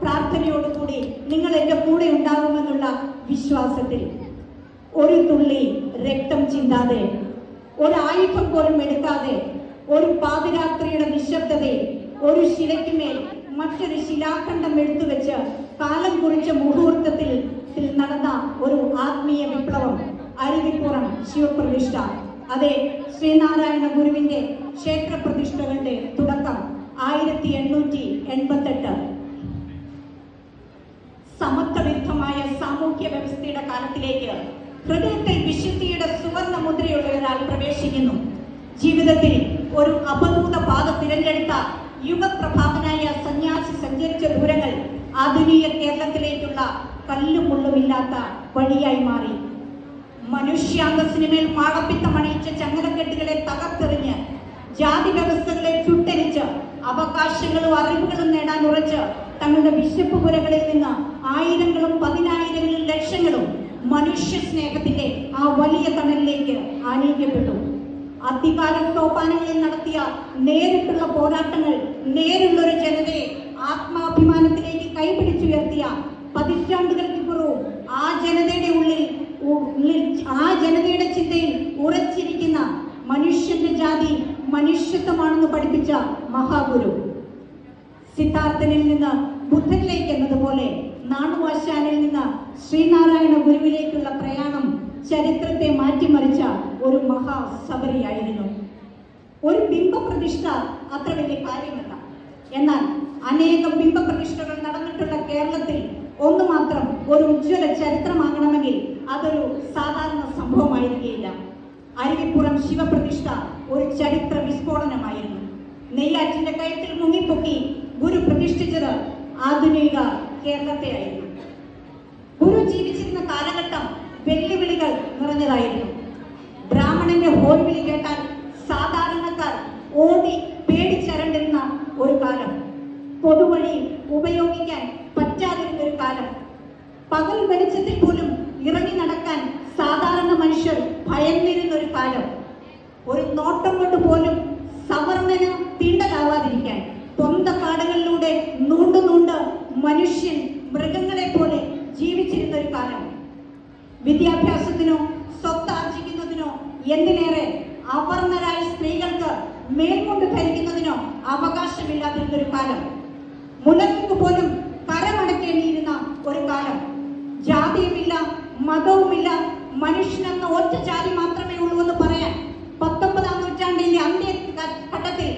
പ്രാർത്ഥനയോടുകൂടി നിങ്ങൾ എൻ്റെ കൂടെ ഉണ്ടാകുമെന്നുള്ള വിശ്വാസത്തിൽ ഒരു തുള്ളി രക്തം ചിന്താതെ, ഒരായുധം പോലും എടുക്കാതെ, ഒരു പാതിരാത്രിയുടെ നിശബ്ദതയിൽ ഒരു ശിലയ്ക്കുമേൽ മറ്റൊരു ശിലാഖണ്ഡം എടുത്തുവെച്ച് കാലം കുറിച്ച മുഹൂർത്തത്തിൽ നടന്ന ഒരു ആത്മീയ വിപ്ലവം, അരുവിപ്പുറം ശിവപ്രതിഷ്ഠ. അതെ, ശ്രീനാരായണ ഗുരുവിന്റെ ക്ഷേത്രപ്രതിഷ്ഠകളുടെ തുടക്കം 1888. സമത്വവിരുദ്ധമായ സാമൂഹ്യ വ്യവസ്ഥയുടെ കാലത്തിലേക്ക് ഹൃദയത്തിൽ വിശുദ്ധിയുടെ സുവർണ മുദ്രയുള്ള ഒരാൾ പ്രവേശിക്കുന്നു. ജീവിതത്തിൽ ഒരു അപദൂത പാത തിരഞ്ഞെടുത്ത യുഗപ്രഭാതനായ സന്യാസി സഞ്ചരിച്ച ദൂരങ്ങൾ ആധുനിക കേരളത്തിലേക്കുള്ള കല്ലും മുള്ളുമില്ലാത്ത വഴിയായി മാറി. മനുഷ്യാന്തസ്സിനുമേൽ മാടപ്പിത്തമണിയിച്ച ചങ്ങലക്കെട്ടുകളെ തകർത്തെറിഞ്ഞ്, ജാതി വ്യവസ്ഥകളെ ചുട്ടരിച്ച്, അവകാശങ്ങളും അറിവുകളും നേടാൻ ഉറച്ച് തങ്ങളുടെ വിശപ്പ് പുരകളിൽ നിന്ന് ആയിരങ്ങളും പതിനായിരങ്ങളും ലക്ഷങ്ങളും മനുഷ്യ സ്നേഹത്തിന്റെ ആ വലിയ തണലിലേക്ക് ആനയിക്കപ്പെട്ടു. അധികാര സോപാനങ്ങളിൽ നടത്തിയ നേരിട്ടുള്ള പോരാട്ടങ്ങൾ നേരിട്ടുള്ളൊരു ജനതയെ ആത്മാഭിമാനത്തിലേക്ക് കൈപിടിച്ചുയർത്തിയ പതിറ്റാണ്ടുകൾക്കിപ്പുറവും ആ ജനതയുടെ ഉള്ളിൽ ആ ജനതയുടെ ചിന്തയിൽ ഉറച്ചിരിക്കുന്ന മനുഷ്യന്റെ ജാതി മനുഷ്യത്വമാണെന്ന് പഠിപ്പിച്ച മഹാഗുരു. സിദ്ധാർത്ഥനിൽ നിന്ന് ബുദ്ധനിലേക്ക് എന്നതുപോലെ നാണുവാശാനിൽ നിന്ന് ശ്രീനാരായണ ഗുരുവിലേക്കുള്ള പ്രയാണം ചരിത്രത്തെ മാറ്റിമറിച്ച ഒരു മഹാസബരിയായിരുന്നു. ഒരു ബിംബപ്രതിഷ്ഠ അത്ര വലിയ കാര്യമല്ല. എന്നാൽ അനേകം ബിംബപ്രതിഷ്ഠകൾ നടന്നിട്ടുള്ള കേരളത്തിൽ ഒന്ന് മാത്രം ഒരു ഉജ്ജ്വല ചരിത്രമാകണമെങ്കിൽ അതൊരു സാധാരണ സംഭവമായിരിക്കില്ല. അരുവിപ്പുറം ശിവപ്രതിഷ്ഠ ഒരു ചരിത്ര വിസ്ഫോടനമായിരുന്നു. നെയ്യാറ്റിന്റെ കയത്തിൽ മുങ്ങിപ്പൊക്കി ഗുരു പ്രതിഷ്ഠിച്ചത് ആധുനിക കേരളത്തെയായിരുന്നു. ഗുരു ജീവിച്ചിരുന്ന കാലഘട്ടം വെല്ലുവിളികൾ നിറഞ്ഞതായിരുന്നു. ബ്രാഹ്മണന്റെ ഹോൾവിളി കേട്ടാൽ സാധാരണക്കാർ ഓടി പേടിച്ചരണ്ടിരുന്ന ഒരു കാലം, പൊതുവഴി ഉപയോഗിക്കാൻ പറ്റാതിരുന്ന ഒരു കാലം, പകൽ വെളിച്ചത്തിൽ പോലും ഇറങ്ങി നടക്കാൻ സാധാരണ മനുഷ്യർ ഭയന്നിരുന്ന ഒരു കാലം, ഒരു നോട്ടം കൊണ്ട് പോലും സവർണന് തീണ്ടലാവാതിരിക്കാൻ പൊന്തക്കാടുകളിലൂടെ നൂണ്ട് മനുഷ്യൻ മൃഗങ്ങളെ പോലെ ജീവിച്ചിരുന്ന ഒരു കാലം, വിദ്യാഭ്യാസത്തിനോ സ്വത്താർജിക്കുന്നതിനോ എന്തിനേറെ അവർണരായ സ്ത്രീകൾക്ക് മേൽകൊണ്ട് ധരിക്കുന്നതിനോ അവകാശമില്ലാതിരുന്ന ഒരു കാലം, മുലങ്ങൾക്ക് പോലും കരമടക്കേണ്ടിയിരുന്ന ഒരു കാലം, ജാതിയുമില്ല മതവുമില്ല, മനുഷ്യനെന്ന ഒറ്റ ജാതി മാത്രമേ ഉള്ളൂ എന്ന് പറയാൻ 19-ാം നൂറ്റാണ്ടിന്റെ അന്ത്യഘട്ടത്തിൽ